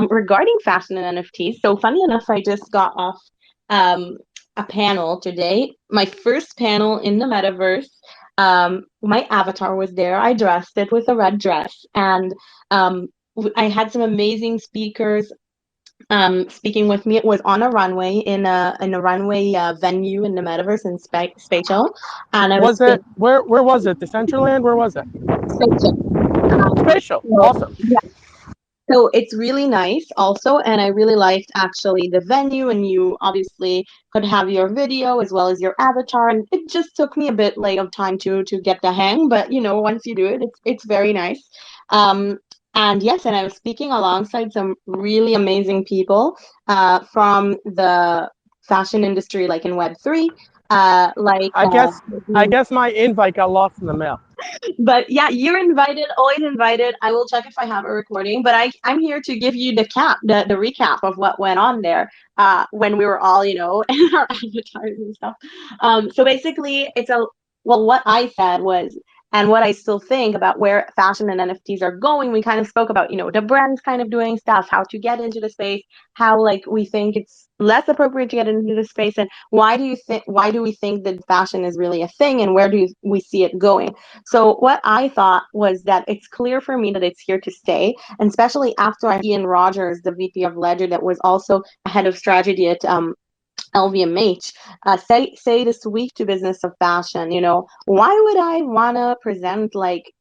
regarding fashion and NFTs. So funny enough, I just got off. Um, a panel today, my first panel in the metaverse. My avatar was there. I dressed it with a red dress, and I had some amazing speakers speaking with me. It was on a runway in a runway venue in the metaverse in spatial, and I was Was it where was it? Decentraland? Where was it? spatial. Spatial. So, Awesome. So it's really nice also, and I really liked actually the venue, and you obviously could have your video as well as your avatar, and it just took me a bit like of time to get the hang, but once you do it, it's very nice. And yes, and I was speaking alongside some really amazing people from the fashion industry, like in Web3, like I guess my invite got lost in the mail. but yeah, you're invited, always invited. I will check if I have a recording, but I'm here to give you the recap of what went on there when we were all, in our avatars and stuff. So basically, well, what I said was, and what I still think about where fashion and NFTs are going, we kind of spoke about, the brands kind of doing stuff, how to get into the space, how like we think it's less appropriate to get into the space, and why do we think that fashion is really a thing, and where do we see it going? So what I thought was that it's clear for me that it's here to stay, and especially after Ian Rogers, the VP of Ledger, that was also a head of strategy at LVMH, say this week to Business of Fashion. Why would I want to present like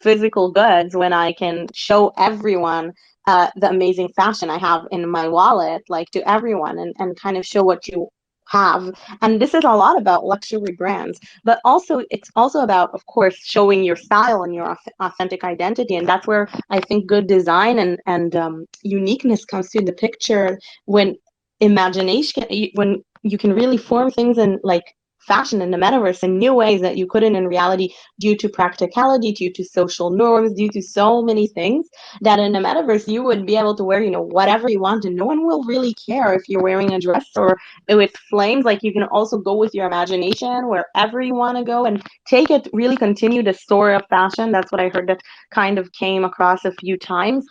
physical goods when I can show everyone the amazing fashion I have in my wallet, like to everyone, and kind of show what you have. And this is a lot about luxury brands, but also it's also about, of course, showing your style and your authentic identity, and that's where I think good design and uniqueness comes to the picture, when imagination, when you can really form things in like fashion in the metaverse in new ways that you couldn't in reality, due to practicality, due to social norms, due to so many things, that in the metaverse you would be able to wear whatever you want, and no one will really care if you're wearing a dress or with flames. Like, you can also go with your imagination wherever you want to go and take it, really continue the story of fashion. That's what I heard that kind of came across a few times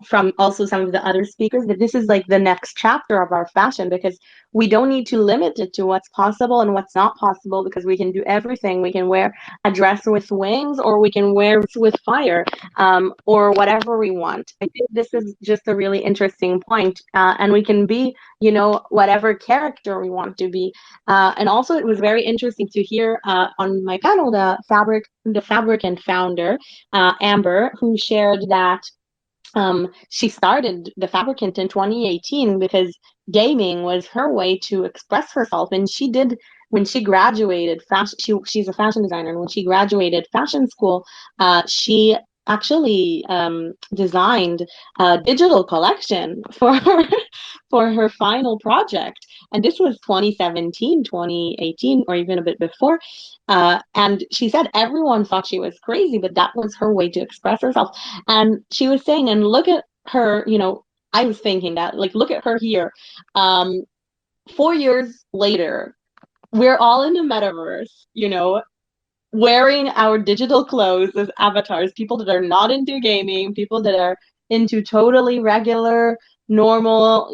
from also some of the other speakers, that this is like the next chapter of our fashion, because we don't need to limit it to what's possible and what's not possible, because we can do everything. We can wear a dress with wings, or we can wear it with fire, or whatever we want. I think this is just a really interesting point, and we can be, whatever character we want to be. And also, it was very interesting to hear on my panel the fabricant founder, Amber, who shared that she started the Fabricant in 2018 because gaming was her way to express herself, and she did when she graduated fashion. She's a fashion designer, and when she graduated fashion school, she actually designed a digital collection for for her final project, and this was 2017, 2018, or even a bit before. And she said everyone thought she was crazy, but that was her way to express herself. And she was saying, and look at her, I was thinking that, like, look at her here. 4 years later, we're all in the metaverse, wearing our digital clothes as avatars, people that are not into gaming, people that are into totally regular, normal,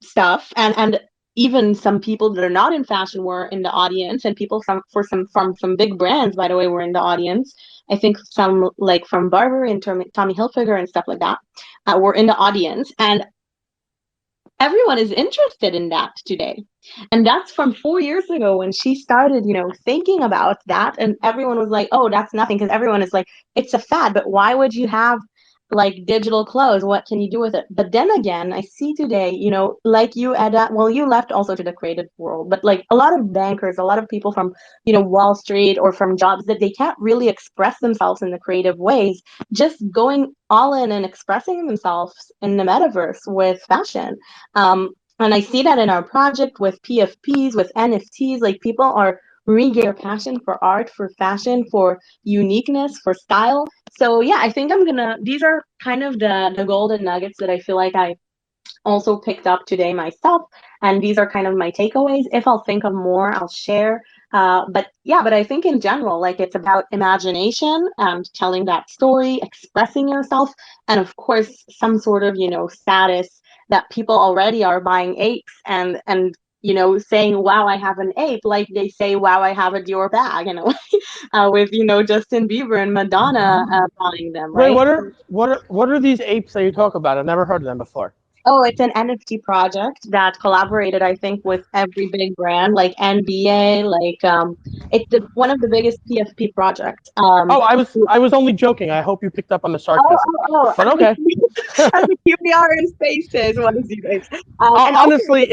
stuff. And even some people that are not in fashion were in the audience, and people from some big brands, by the way, were in the audience. I think some like from Barbie and Tommy Hilfiger and stuff like that were in the audience, and everyone is interested in that today. And that's from 4 years ago when she started, thinking about that, and everyone was like, oh, that's nothing, because everyone is like, it's a fad. But why would you have like digital clothes, what can you do with it? But then again, I see today, you know, like you, Edda, well, you left also to the creative world, but like a lot of bankers, a lot of people from, you know, Wall Street or from jobs that they can't really express themselves in the creative ways, just going all in and expressing themselves in the metaverse with fashion. And I see that in our project with PFPs, with NFTs, like people are regaining their passion for art, for fashion, for uniqueness, for style. So yeah, I think I'm gonna, these are kind of the golden nuggets that I feel like I also picked up today myself, and these are kind of my takeaways. If I'll think of more, I'll share. But yeah, but I think in general, like it's about imagination and telling that story, expressing yourself, and of course some sort of, you know, status that people already are buying apes and you know, saying wow, I have an ape, like they say wow, I have a Dior bag, in a way, with, you know, Justin Bieber and Madonna buying them, Wait, right? what are these apes that you talk about? I've never heard of them before. Oh, it's an NFT project that collaborated, I think, with every big brand like NBA, like it's one of the biggest PFP projects. Oh, I was only joking. I hope you picked up on the Oh, sarcasm. oh, But I'm okay. I'm a QPR in spaces. What is you guys? And also, Honestly,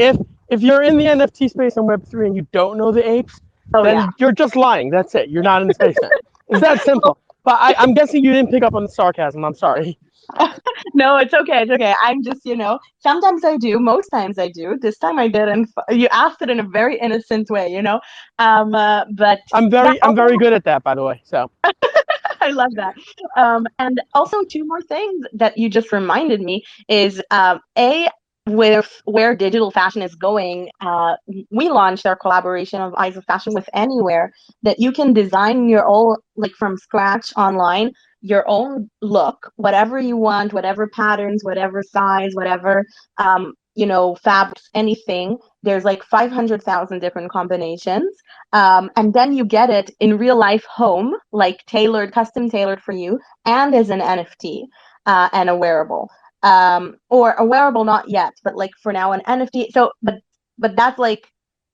if you're in the NFT space and Web3 and you don't know the apes, oh yeah. then you're just lying. That's it. You're not in the space then. It's that simple. But I'm guessing you didn't pick up on the sarcasm. I'm sorry. No, it's okay. It's okay. I'm just, you know, sometimes I do, most times I do. This time I didn't. You asked it in a very innocent way, you know. But yeah, I'm very good at that, by the way. So I love that. And also, two more things that you just reminded me is a with where digital fashion is going. We launched our collaboration of Eyes of Fashion with Anywhere, that you can design your own, like from scratch online, your own look, whatever you want, whatever patterns, whatever size, whatever you know, fabrics, anything. There's like 500,000 different combinations, and then you get it in real life home, like tailored, custom tailored for you, and as an NFT and a wearable. Or a wearable, not yet, but like for now, an NFT. So, but that's like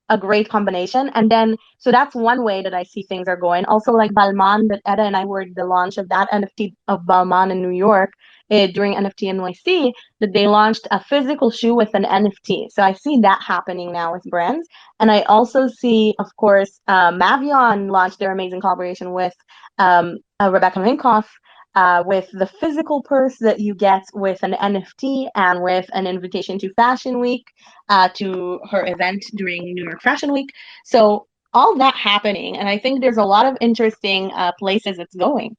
a great combination. And then, so that's one way that I see things are going. Also, like Balmain, that Etta and I were at the launch of that NFT of Balmain in New York during NFT NYC, that they launched a physical shoe with an NFT. So I see that happening now with brands. And I also see, of course, Mavion launched their amazing collaboration with Rebecca Minkoff, with the physical purse that you get with an NFT and with an invitation to Fashion Week, to her event during New York Fashion Week. So all that happening, and I think there's a lot of interesting places it's going.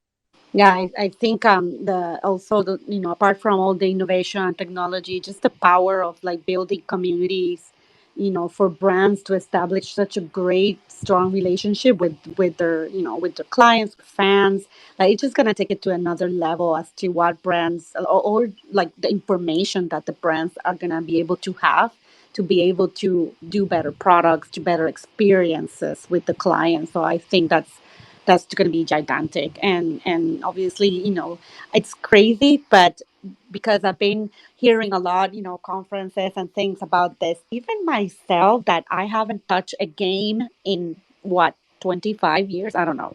Yeah, I think the also the apart from all the innovation and technology, just the power of like building communities, for brands to establish such a great strong relationship with their with their clients, fans. Like it's just gonna take it to another level as to what brands or like the information that the brands are gonna be able to have to be able to do better products, to better experiences with the client. So I think that's going to be gigantic, and obviously it's crazy, but because I've been hearing a lot, conferences and things about this, even myself, that I haven't touched a game in what, 25 years, I don't know.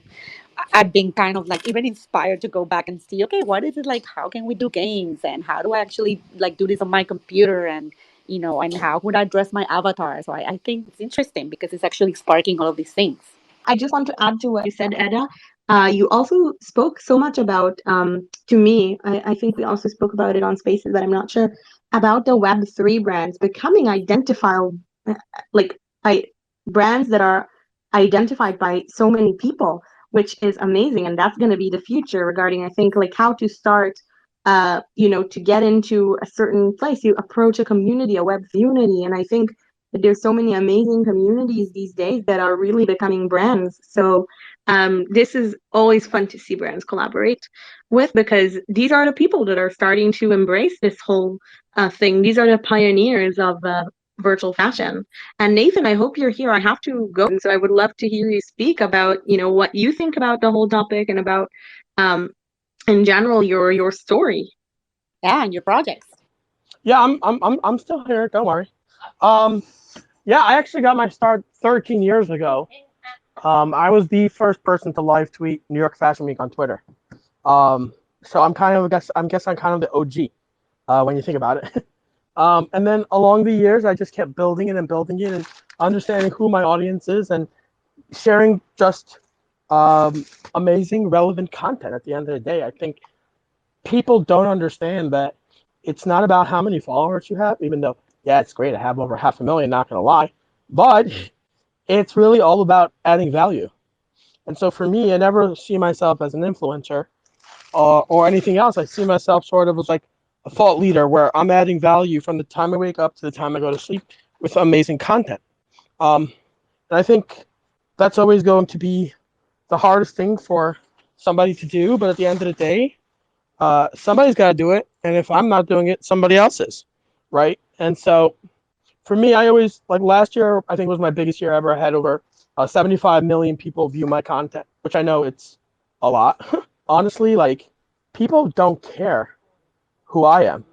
I've been kind of like even inspired to go back and see, okay, what is it like, how can we do games, and how do I actually like do this on my computer, and and how would I dress my avatar. So I think it's interesting because it's actually sparking all of these things. I just want to add to what you said, Edda. You also spoke so much about, to me, I think we also spoke about it on Spaces, but I'm not sure, about the Web3 brands becoming identifiable, like I, brands that are identified by so many people, which is amazing. And that's going to be the future regarding, I think, like how to start, you know, to get into a certain place. You approach a community, a Web community, and I think that there's so many amazing communities these days that are really becoming brands. So this is always fun to see brands collaborate with, because these are the people that are starting to embrace this whole thing. These are the pioneers of virtual fashion. And Nathan, I hope you're here. I have to go, so I would love to hear you speak about, you know, what you think about the whole topic and about, um, in general, your story. Yeah, and your projects. yeah, I'm still here. Don't worry. Um, yeah, I actually got my start 13 years ago. I was the first person to live tweet New York Fashion Week on Twitter. Um, So I'm kind of I'm kind of the OG when you think about it. And then along the years, I just kept building it and building it and understanding who my audience is and sharing just amazing, relevant content. At the end of the day, I think people don't understand that it's not about how many followers you have, even though, yeah, it's great. I have over 500,000, not going to lie. But it's really all about adding value. And so for me, I never see myself as an influencer or anything else. I see myself sort of as like a thought leader where I'm adding value from the time I wake up to the time I go to sleep with amazing content. And I think that's always going to be the hardest thing for somebody to do. But at the end of the day, somebody's got to do it. And if I'm not doing it, somebody else is. Right. And so for me, I always, like last year, I think was my biggest year ever. I had over 75 million people view my content, which I know it's a lot. Honestly, like people don't care who I am.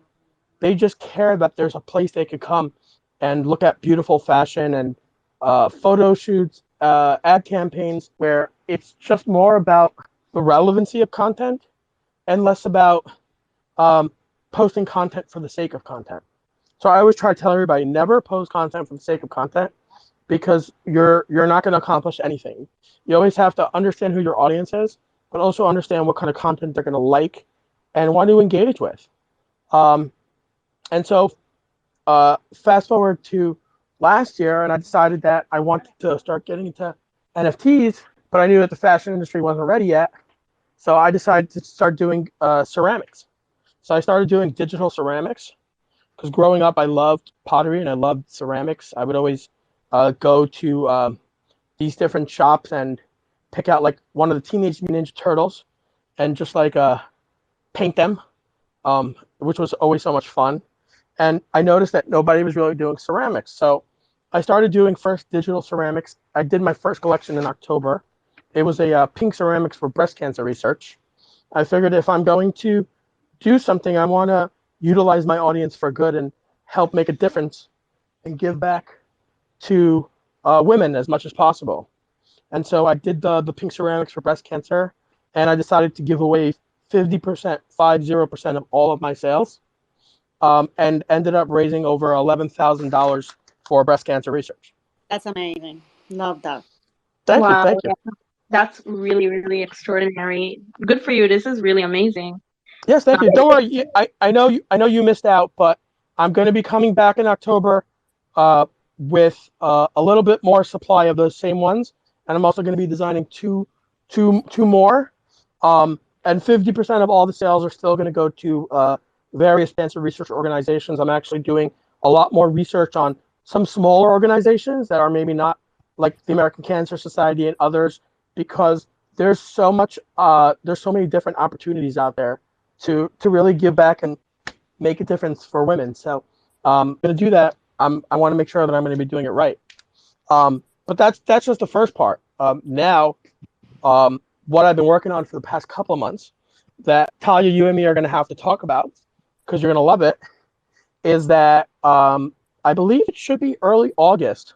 They just care that there's a place they could come and look at beautiful fashion and photo shoots, ad campaigns where it's just more about the relevancy of content and less about um, posting content for the sake of content. So I always try to tell everybody, never post content for the sake of content because you're not going to accomplish anything. You always have to understand who your audience is, but also understand what kind of content they're going to like and want to engage with. Um, and so fast forward to last year, and I decided that I wanted to start getting into NFTs, but I knew that the fashion industry wasn't ready yet. So I decided to start doing ceramics. So I started doing digital ceramics because growing up, I loved pottery and I loved ceramics. I would always go to these different shops and pick out like one of the Teenage Mutant Ninja Turtles and just like paint them, which was always so much fun. And I noticed that nobody was really doing ceramics. So I started doing first digital ceramics. I did my first collection in October. It was a pink ceramics for breast cancer research. I figured if I'm going to do something, I want to utilize my audience for good and help make a difference and give back to women as much as possible. And so I did the pink ceramics for breast cancer, and I decided to give away 50%, 50% of all of my sales, and ended up raising over $11,000 for breast cancer research. That's amazing. Love that. Thank you, Wow, thank you. yeah, that's really, really extraordinary. Good for you. This is really amazing. Yes, thank Uh, you. Don't worry. I know you missed out, but I'm going to be coming back in October uh, with a little bit more supply of those same ones, and I'm also going to be designing two more. And 50% of all the sales are still going to go to various cancer research organizations. I'm actually doing a lot more research on some smaller organizations that are maybe not like the American Cancer Society and others, because there's so many different opportunities out there to really give back and make a difference for women. So I'm going to do that. I want to make sure that I'm going to be doing it right. But that's just the first part. Now, what I've been working on for the past couple of months that Talia, you and me are going to have to talk about because you're going to love it, is that I believe it should be early August.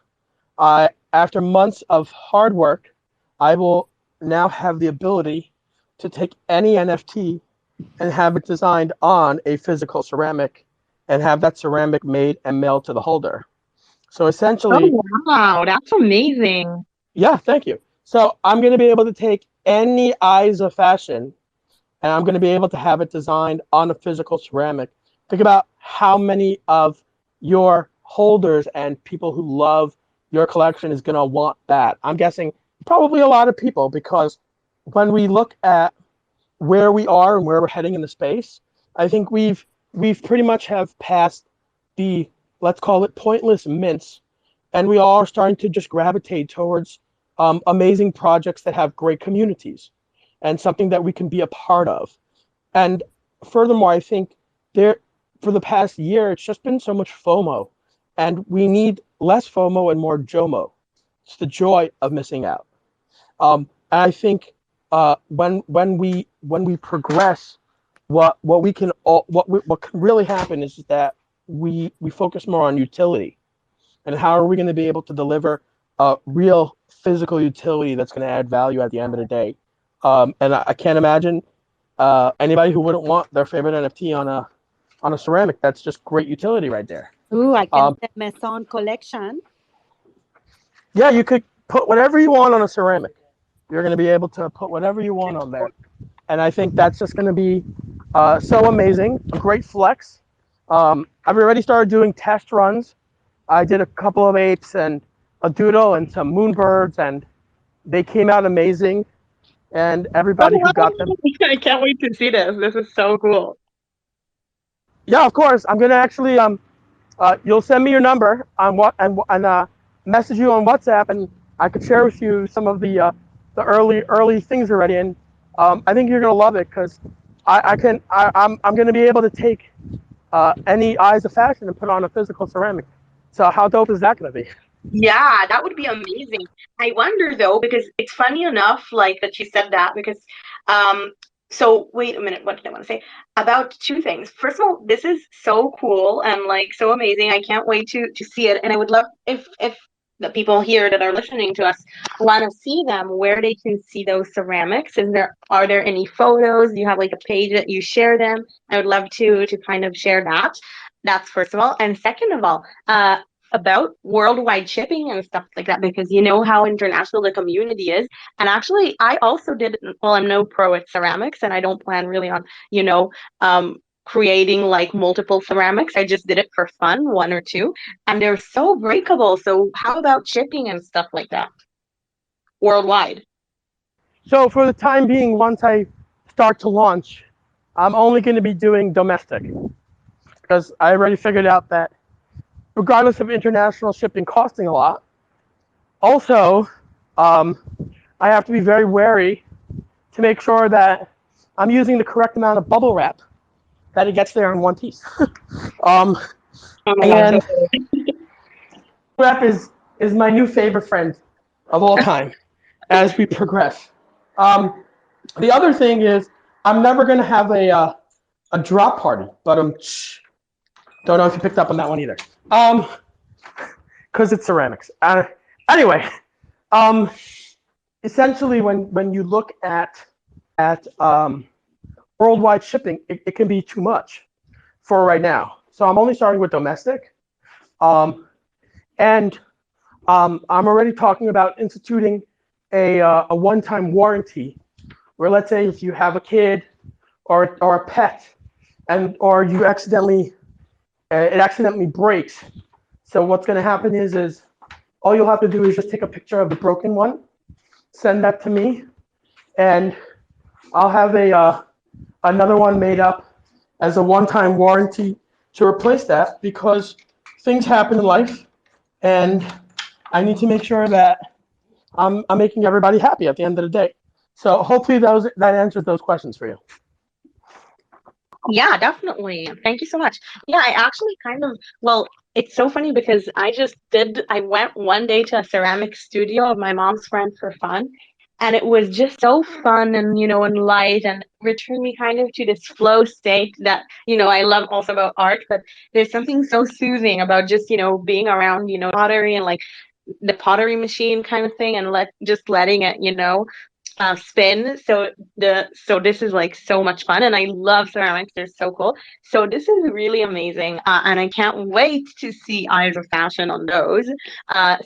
After months of hard work, I will now have the ability to take any NFT and have it designed on a physical ceramic and have that ceramic made and mailed to the holder. So essentially, oh, wow, that's amazing. yeah, thank you. So I'm going to be able to take any eyes of fashion and I'm going to be able to have it designed on a physical ceramic. Think about how many of your holders and people who love your collection is going to want that. I'm guessing probably a lot of people, because when we look at where we are and where we're heading in the space, I think we've pretty much have passed the, let's call it, pointless mints, and we all are starting to just gravitate towards amazing projects that have great communities and something that we can be a part of. And furthermore, I think there for the past year, it's just been so much FOMO, and we need less FOMO and more JOMO. It's the joy of missing out. And I think when we progress, what we can all what can really happen is that we focus more on utility, and how are we going to be able to deliver real physical utility that's going to add value at the end of the day. And I can't imagine anybody who wouldn't want their favorite NFT on a ceramic, that's just great utility right there. Ooh, I can say Maison collection. Yeah, you could put whatever you want on a ceramic. You're going to be able to put whatever you want on there. And I think that's just going to be so amazing, a great flex. I've already started doing test runs. I did a couple of apes and a doodle and some moonbirds, and they came out amazing. And everybody who got them. I can't wait to see this. This is so cool. Yeah, of course. I'm going to actually, you'll send me your number on what and message you on WhatsApp, and I could share with you some of the early things already. And I think you're going to love it because I'm going to be able to take any eyes of fashion and put on a physical ceramic. So how dope is that going to be? Yeah, that would be amazing. I wonder though, because it's funny enough, like that you said that, because so wait a minute, what did I want to say? About two things. First of all, this is so cool and like so amazing. I can't wait to see it. And I would love if the people here that are listening to us want to see them, where they can see those ceramics. Are there any photos? Do you have like a page that you share them? I would love to kind of share that. That's first of all. And second of all, about worldwide shipping and stuff like that, because you know how international the community is. And actually, I also did, well, I'm no pro at ceramics and I don't plan really on, creating like multiple ceramics. I just did it for fun, one or two, and they're so breakable. So how about shipping and stuff like that worldwide? So for the time being, once I start to launch, I'm only going to be doing domestic because I already figured out that regardless of international shipping costing a lot, also, I have to be very wary to make sure that I'm using the correct amount of bubble wrap, that it gets there in one piece. And wrap is my new favorite friend of all time as we progress. The other thing is I'm never going to have a drop party, but don't know if you picked up on that one either. Because it's ceramics. Anyway, essentially, when you look at worldwide shipping, it can be too much for right now. So I'm only starting with domestic, and I'm already talking about instituting a one-time warranty, where let's say if you have a kid or a pet, or you accidentally it accidentally breaks. So what's going to happen is all you'll have to do is just take a picture of the broken one, send that to me, and I'll have another one made up as a one-time warranty to replace that, because things happen in life, and I need to make sure that I'm making everybody happy at the end of the day. So hopefully that answers those questions for you. Yeah, definitely. Thank you so much. Yeah, I actually it's so funny because I went one day to a ceramic studio of my mom's friend for fun. And it was just so fun and, and light, and returned me kind of to this flow state that, I love also about art, but there's something so soothing about just, being around, pottery and like the pottery machine kind of thing, and letting it, spin. So this is like so much fun, and I love ceramics. They're so cool. So this is really amazing, and I can't wait to see Eyes of Fashion on those.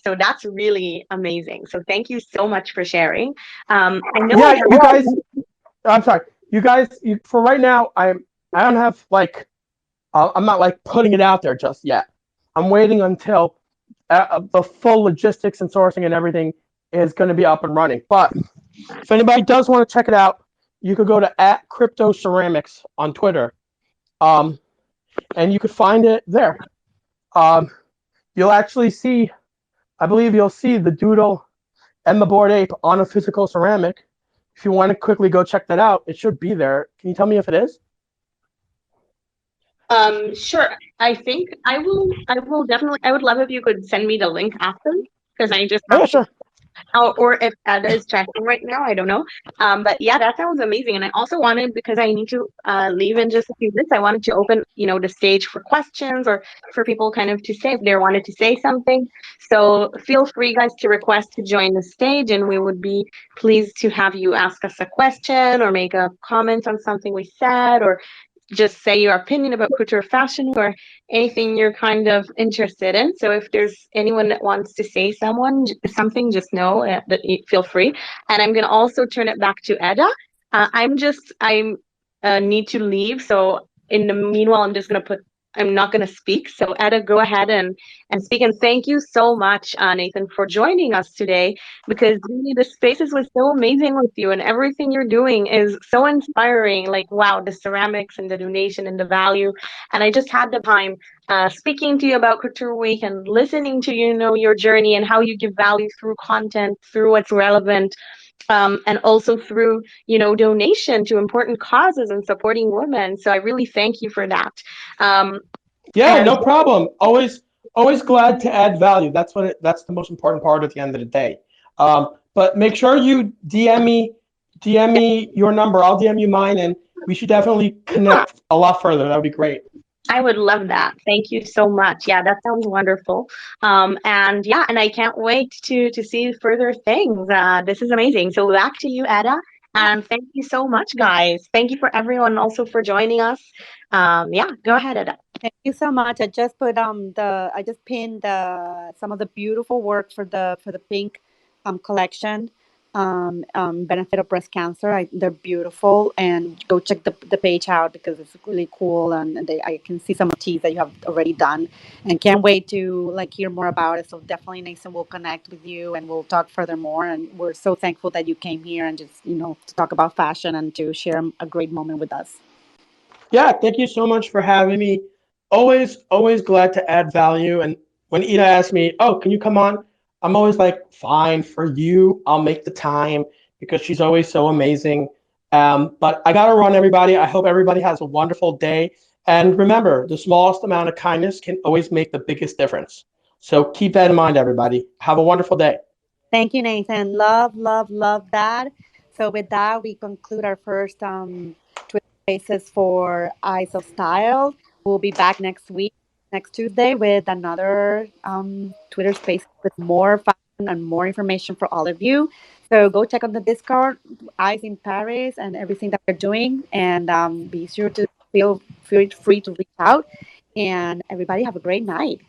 So that's really amazing. So thank you so much for sharing. I know. Yeah, you guys. I'm sorry, you guys. For right now, I don't have like I'm not like putting it out there just yet. I'm waiting until the full logistics and sourcing and everything is going to be up and running. But if anybody does want to check it out, you could go to @CryptoCeramics on Twitter, and you could find it there. You'll actually see, I believe you'll see the doodle and the Bored Ape on a physical ceramic. If you want to quickly go check that out, it should be there. Can you tell me if it is? Sure. I think I will definitely. I would love if you could send me the link after, because I just Oh, have yeah, to sure. or if Eda is checking right now, I don't know. But yeah, that sounds amazing. And I also wanted, because I need to leave in just a few minutes, I wanted to open, the stage for questions or for people kind of to say if they wanted to say something. So feel free, guys, to request to join the stage, and we would be pleased to have you ask us a question or make a comment on something we said, or just say your opinion about couture fashion or anything you're kind of interested in. So if there's anyone that wants to say something, just know that you feel free. And I'm going to also turn it back to Eda. I'm need to leave. So in the meanwhile, I'm not going to speak. So Eda, go ahead and speak. And thank you so much, Nathan, for joining us today, because really the spaces was so amazing with you, and everything you're doing is so inspiring. Like, wow, the ceramics and the donation and the value. And I just had the time speaking to you about Couture Week and listening to, your journey and how you give value through content, through what's relevant, and also through, donation to important causes and supporting women. So I really thank you for that. Um, Yeah, and no problem. Always glad to add value. That's the most important part at the end of the day. But make sure you DM me your number. I'll DM you mine, and we should definitely connect a lot further. That would be great. I would love that. Thank you so much. Yeah, that sounds wonderful. And yeah, and I can't wait to see further things. This is amazing. So back to you, Eda. And thank you so much, guys. Thank you for everyone also for joining us. Yeah, go ahead, Eda. Thank you so much. I just pinned some of the beautiful work for the pink collection, benefit of breast cancer. They're beautiful, and go check the page out because it's really cool, and I can see some of the teas that you have already done, and can't wait to hear more about it. So definitely, Nathan will connect with you, and we'll talk furthermore. And we're so thankful that you came here and just to talk about fashion and to share a great moment with us. Yeah, thank you so much for having me. Always glad to add value. And when Ida asks me, "Oh, can you come on?" I'm always like, "Fine, for you, I'll make the time," because she's always so amazing. But I gotta run, everybody. I hope everybody has a wonderful day. And remember, the smallest amount of kindness can always make the biggest difference. So keep that in mind, everybody. Have a wonderful day. Thank you, Nathan. Love, love, love that. So with that, we conclude our first Twitter Spaces for Eyes of Style. We'll be back next week, next Tuesday, with another Twitter Space with more fun and more information for all of you. So go check out the Discord, Eyes in Paris, and everything that we're doing. And be sure to feel free to reach out. And everybody have a great night.